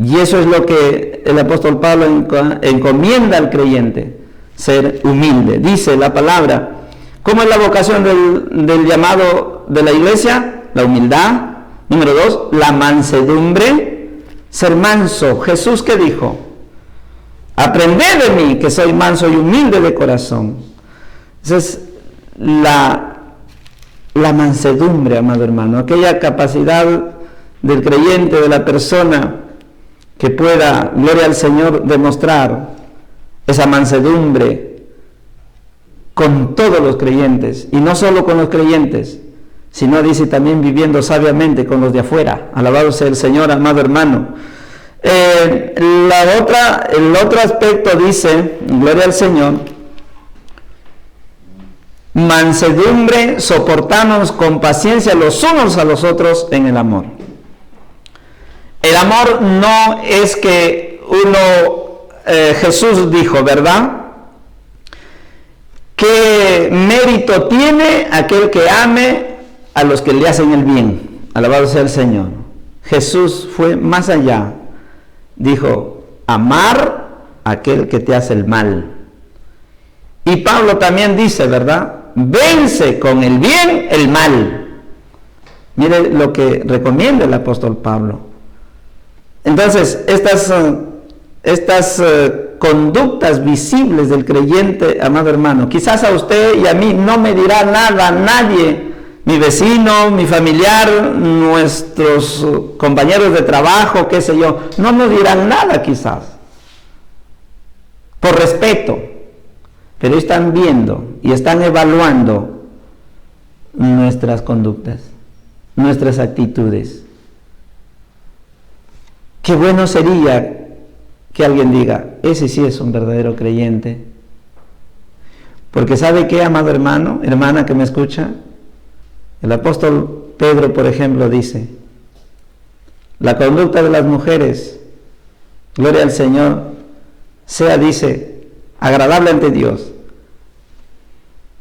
Y eso es lo que el apóstol Pablo encomienda al creyente, ser humilde. Dice la palabra, ¿cómo es la vocación del llamado de la iglesia? La humildad. Número 2, la mansedumbre. Ser manso. Jesús, ¿qué dijo? Aprended de mí, que soy manso y humilde de corazón. Esa es la mansedumbre, amado hermano, aquella capacidad del creyente, de la persona que pueda, gloria al Señor, demostrar esa mansedumbre con todos los creyentes, y no solo con los creyentes, sino, dice, también viviendo sabiamente con los de afuera. Alabado sea el Señor, amado hermano. El otro aspecto dice, gloria al Señor, mansedumbre, soportarnos con paciencia los unos a los otros en el amor. El amor no es que Jesús dijo, ¿verdad?, ¿qué mérito tiene aquel que ame a los que le hacen el bien? Alabado sea el Señor. Jesús fue más allá. Dijo, amar a aquel que te hace el mal. Y Pablo también dice, ¿verdad?, vence con el bien el mal. Mire lo que recomienda el apóstol Pablo. Entonces, estas conductas visibles del creyente, amado hermano, quizás a usted y a mí no me dirá nada nadie, mi vecino, mi familiar, nuestros compañeros de trabajo, qué sé yo, no nos dirán nada quizás, por respeto, pero están viendo y están evaluando nuestras conductas, nuestras actitudes. Qué bueno sería que alguien diga, ese sí es un verdadero creyente. Porque ¿sabe qué, amado hermano, hermana que me escucha? El apóstol Pedro, por ejemplo, dice, la conducta de las mujeres, gloria al Señor, sea, dice, agradable ante Dios,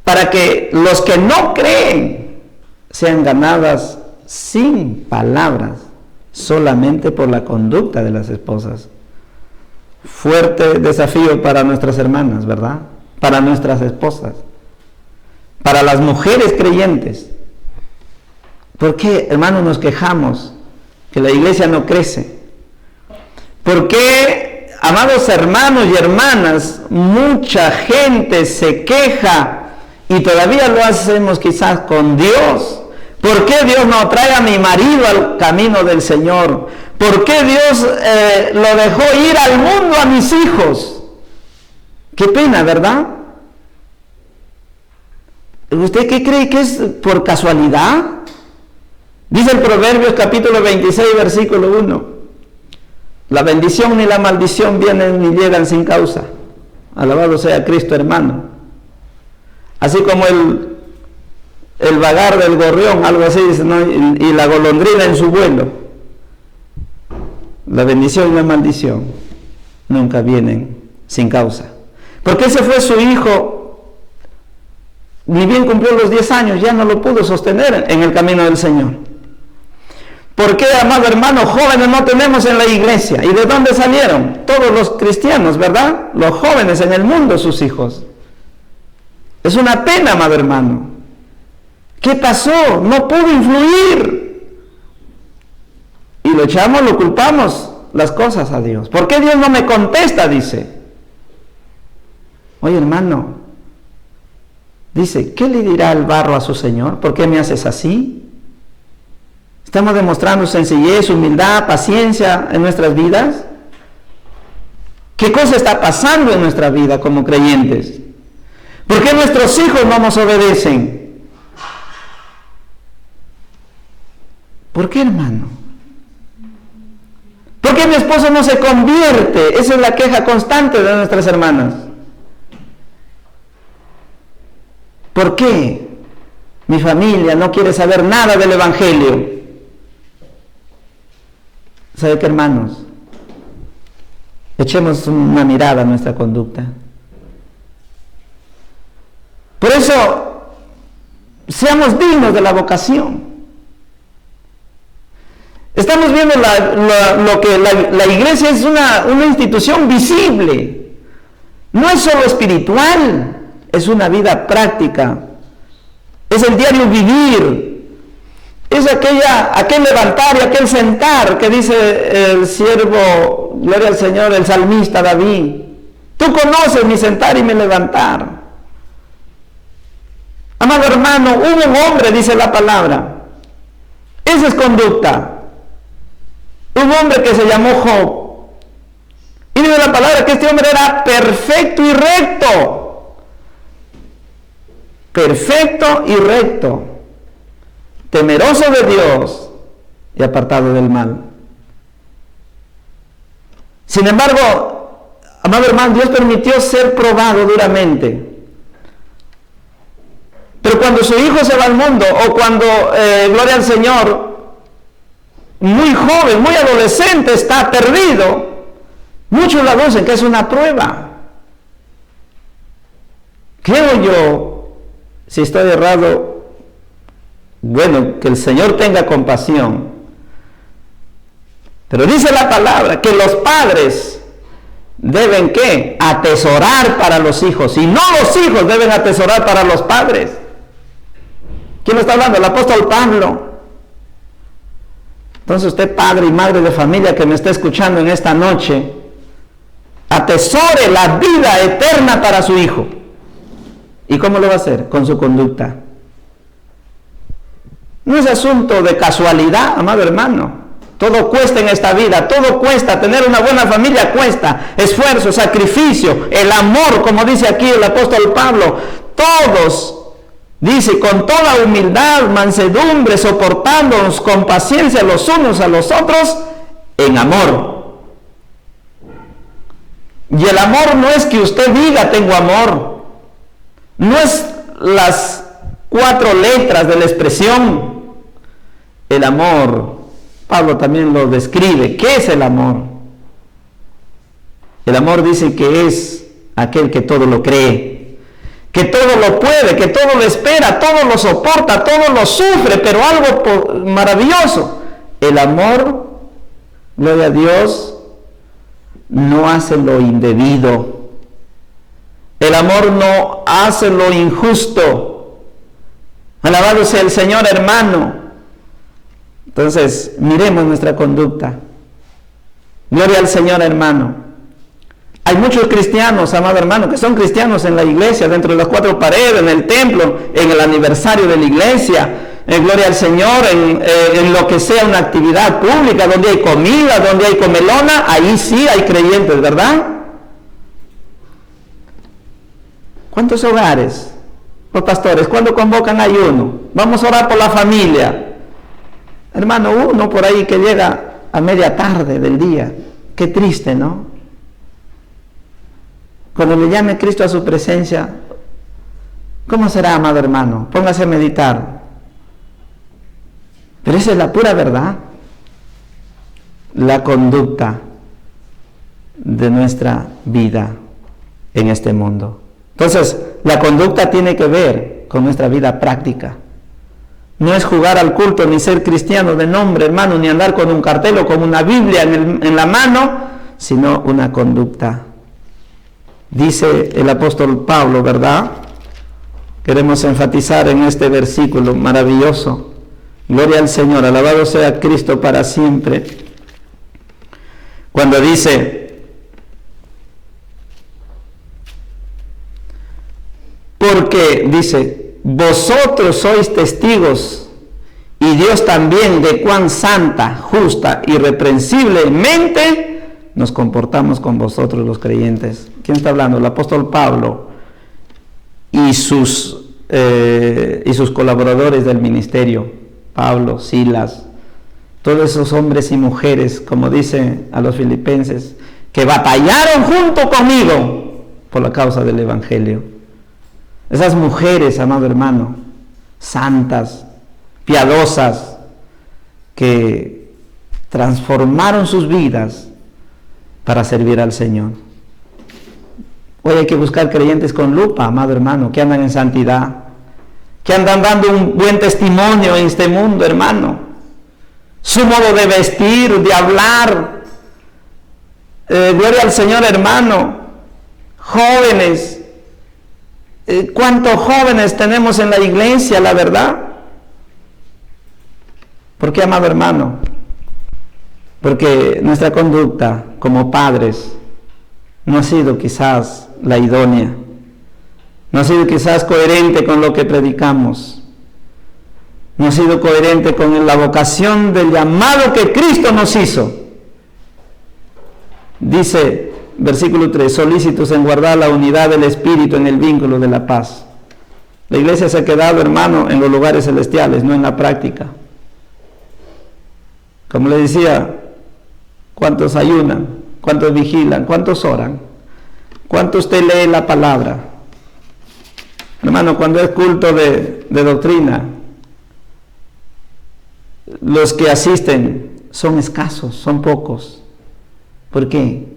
para que los que no creen sean ganadas sin palabras, solamente por la conducta de las esposas. Fuerte desafío para nuestras hermanas, ¿verdad? Para nuestras esposas, para las mujeres creyentes. ¿Por qué, hermanos, nos quejamos que la iglesia no crece? ¿Por qué, amados hermanos y hermanas, mucha gente se queja y todavía lo hacemos quizás con Dios? ¿Por qué Dios no trae a mi marido al camino del Señor? ¿Por qué Dios lo dejó ir al mundo a mis hijos? Qué pena, ¿verdad? ¿Usted qué cree que es por casualidad? Dice el Proverbios capítulo 26, versículo 1. La bendición ni la maldición vienen ni llegan sin causa. Alabado sea Cristo, hermano. Así como el vagar del gorrión, algo así dice, ¿no? Y la golondrina en su vuelo. La bendición y la maldición nunca vienen sin causa. Porque ese fue su hijo, ni bien cumplió los 10 años, ya no lo pudo sostener en el camino del Señor. ¿Por qué, amado hermano, jóvenes no tenemos en la iglesia? ¿Y de dónde salieron? Todos los cristianos, ¿verdad? Los jóvenes en el mundo, sus hijos. Es una pena, amado hermano. ¿Qué pasó? No pudo influir. Y lo echamos, lo culpamos las cosas a Dios. ¿Por qué Dios no me contesta? Dice. Oye, hermano, dice, ¿qué le dirá el barro a su Señor? ¿Por qué me haces así? ¿Estamos demostrando sencillez, humildad, paciencia en nuestras vidas? ¿Qué cosa está pasando en nuestra vida como creyentes? ¿Por qué nuestros hijos no nos obedecen? ¿Por qué, hermano? ¿Por qué mi esposo no se convierte? Esa es la queja constante de nuestras hermanas. ¿Por qué mi familia no quiere saber nada del Evangelio? ¿Sabe qué, hermanos? Echemos una mirada a nuestra conducta. Por eso, seamos dignos de la vocación. Estamos viendo lo que la iglesia es una institución visible. No es solo espiritual, es una vida práctica. Es el diario vivir. Es aquel levantar y aquel sentar que dice el siervo, gloria al Señor, el salmista David. Tú conoces mi sentar y mi levantar. Amado hermano, hubo un hombre, dice la palabra. Esa es conducta. Un hombre que se llamó Job. Y dice la palabra que este hombre era perfecto y recto. Perfecto y recto. Temeroso de Dios y apartado del mal. Sin embargo, amado hermano, Dios permitió ser probado duramente. Pero cuando su hijo se va al mundo, o cuando, gloria al Señor, muy joven, muy adolescente, está perdido, muchos la aducen que es una prueba. Creo yo, si estoy errado, bueno, que el Señor tenga compasión. Pero dice la palabra que los padres deben, ¿qué? Atesorar para los hijos, y no los hijos deben atesorar para los padres. ¿Quién está hablando? El apóstol Pablo. Entonces usted, padre y madre de familia que me está escuchando en esta noche, atesore la vida eterna para su hijo. ¿Y cómo lo va a hacer? Con su conducta. No es asunto de casualidad, amado hermano. Todo cuesta en esta vida, todo cuesta. Tener una buena familia cuesta. Esfuerzo, sacrificio, el amor, como dice aquí el apóstol Pablo. Todos, dice, con toda humildad, mansedumbre, soportándonos con paciencia los unos a los otros, en amor. Y el amor no es que usted diga tengo amor. No es las 4 letras de la expresión. El amor, Pablo también lo describe. ¿Qué es el amor? El amor dice que es aquel que todo lo cree, que todo lo puede, que todo lo espera, todo lo soporta, todo lo sufre, pero algo maravilloso. El amor, gloria a Dios, no hace lo indebido. El amor no hace lo injusto. Alabado sea el Señor, hermano. Entonces, miremos nuestra conducta. Gloria al Señor, hermano. Hay muchos cristianos, amado hermano, que son cristianos en la iglesia, dentro de las 4 paredes, en el templo, en el aniversario de la iglesia, gloria al Señor, en lo que sea una actividad pública, donde hay comida, donde hay comelona, ahí sí hay creyentes, ¿verdad? ¿Cuántos hogares, los pastores, cuando convocan ayuno? Vamos a orar por la familia. Hermano, uno por ahí que llega a media tarde del día. Qué triste, ¿no? Cuando le llame Cristo a su presencia, ¿cómo será, amado hermano? Póngase a meditar. Pero esa es la pura verdad. La conducta de nuestra vida en este mundo. Entonces, la conducta tiene que ver con nuestra vida práctica. No es jugar al culto, ni ser cristiano de nombre, hermano, ni andar con un cartel o con una Biblia en la mano, sino una conducta. Dice el apóstol Pablo, ¿verdad? Queremos enfatizar en este versículo maravilloso. Gloria al Señor, alabado sea Cristo para siempre. Cuando dice, porque dice, vosotros sois testigos, y Dios también, de cuán santa, justa, irreprensiblemente nos comportamos con vosotros los creyentes. ¿Quién está hablando? El apóstol Pablo y sus colaboradores del ministerio, Pablo, Silas, todos esos hombres y mujeres, como dice a los filipenses, que batallaron junto conmigo por la causa del evangelio. Esas mujeres, amado hermano, santas, piadosas, que transformaron sus vidas para servir al Señor. Hoy hay que buscar creyentes con lupa, amado hermano, que andan en santidad, que andan dando un buen testimonio en este mundo, hermano. Su modo de vestir, de hablar. Gloria al Señor, hermano. Jóvenes. ¿Cuántos jóvenes tenemos en la iglesia, la verdad? ¿Por qué, amado hermano? Porque nuestra conducta como padres no ha sido quizás la idónea, no ha sido quizás coherente con lo que predicamos, no ha sido coherente con la vocación del llamado que Cristo nos hizo. Dice, versículo 3, solícitos en guardar la unidad del Espíritu en el vínculo de la paz. La iglesia se ha quedado, hermano, en los lugares celestiales, no en la práctica. Como le decía, ¿cuántos ayunan? ¿Cuántos vigilan? ¿Cuántos oran? ¿Cuánto usted lee la palabra? Hermano, cuando es culto de doctrina, los que asisten son escasos, son pocos. ¿Por qué?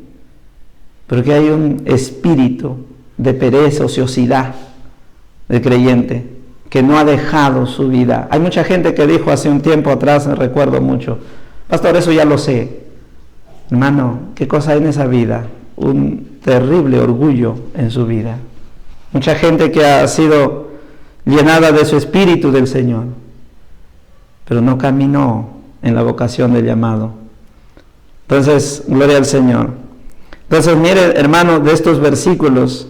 Porque hay un espíritu de pereza, ociosidad del creyente que no ha dejado su vida. Hay mucha gente que dijo hace un tiempo atrás, me recuerdo mucho, pastor, eso ya lo sé. Hermano, ¿qué cosa hay en esa vida? Un terrible orgullo en su vida. Mucha gente que ha sido llenada de su espíritu del Señor, pero no caminó en la vocación del llamado. Entonces, gloria al Señor. Entonces, mire, hermano, de estos versículos,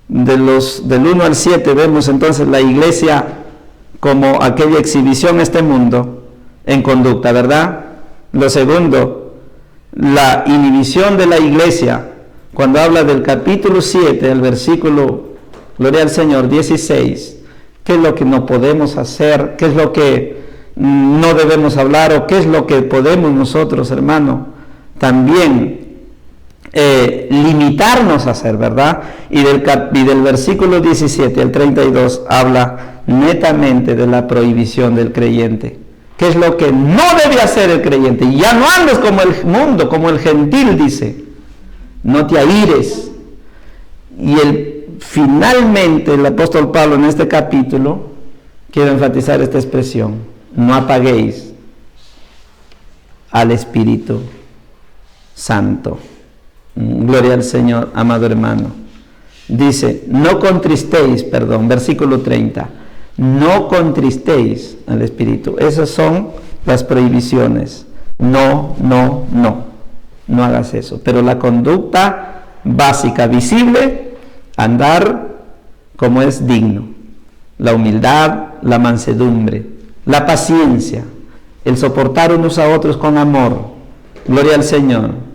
del 1 al 7, vemos entonces la iglesia como aquella exhibición a este mundo en conducta, ¿verdad? Lo segundo, la inhibición de la iglesia, cuando habla del capítulo 7, el versículo, gloria al Señor, 16, ¿qué es lo que no podemos hacer? ¿Qué es lo que no debemos hablar? ¿O qué es lo que podemos nosotros, hermano, también limitarnos a hacer, ¿verdad? Y del versículo 17 al 32 habla netamente de la prohibición del creyente. ¿Qué es lo que no debe hacer el creyente? Y ya no andes como el mundo, como el gentil, dice. No te aires. Y finalmente el apóstol Pablo en este capítulo quiere enfatizar esta expresión: no apaguéis al Espíritu Santo. Gloria al Señor, amado hermano. Dice, no contristéis, versículo 30, no contristéis al Espíritu. Esas son las prohibiciones. No hagas eso. Pero la conducta básica, visible, andar como es digno. La humildad, la mansedumbre, la paciencia, el soportar unos a otros con amor. Gloria al Señor.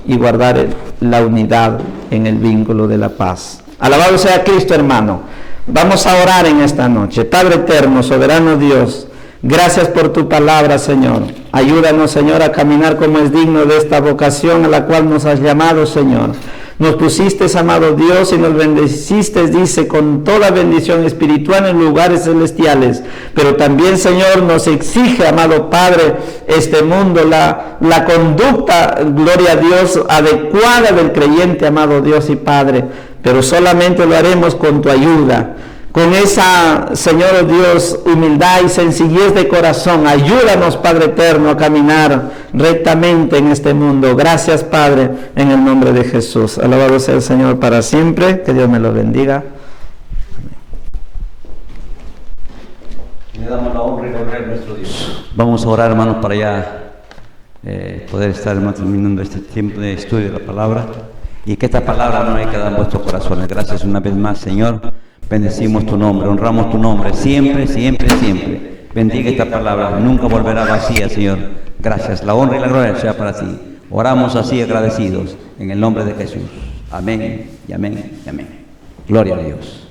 Y guardar la unidad en el vínculo de la paz. Alabado sea Cristo, hermano. Vamos a orar en esta noche. Padre eterno, soberano Dios, gracias por tu palabra, Señor. Ayúdanos, Señor, a caminar como es digno de esta vocación a la cual nos has llamado, Señor. Nos pusiste, amado Dios, y nos bendeciste, dice, con toda bendición espiritual en lugares celestiales. Pero también, Señor, nos exige, amado Padre, este mundo, la conducta, gloria a Dios, adecuada del creyente, amado Dios y Padre. Pero solamente lo haremos con tu ayuda. Con esa, Señor Dios, humildad y sencillez de corazón, ayúdanos, Padre eterno, a caminar rectamente en este mundo. Gracias, Padre, en el nombre de Jesús. Alabado sea el Señor para siempre. Que Dios me lo bendiga. Le damos la honra y gloria a nuestro Dios. Vamos a orar, hermanos, para ya poder estar, hermanos, terminando este tiempo de estudio de la palabra. Y que esta palabra no haya quedado en vuestros corazones. Gracias una vez más, Señor. Bendecimos tu nombre, honramos tu nombre, siempre, siempre, siempre. Bendiga esta palabra, nunca volverá vacía, Señor. Gracias, la honra y la gloria sea para ti. Oramos así agradecidos, en el nombre de Jesús. Amén, y amén, y amén. Gloria a Dios.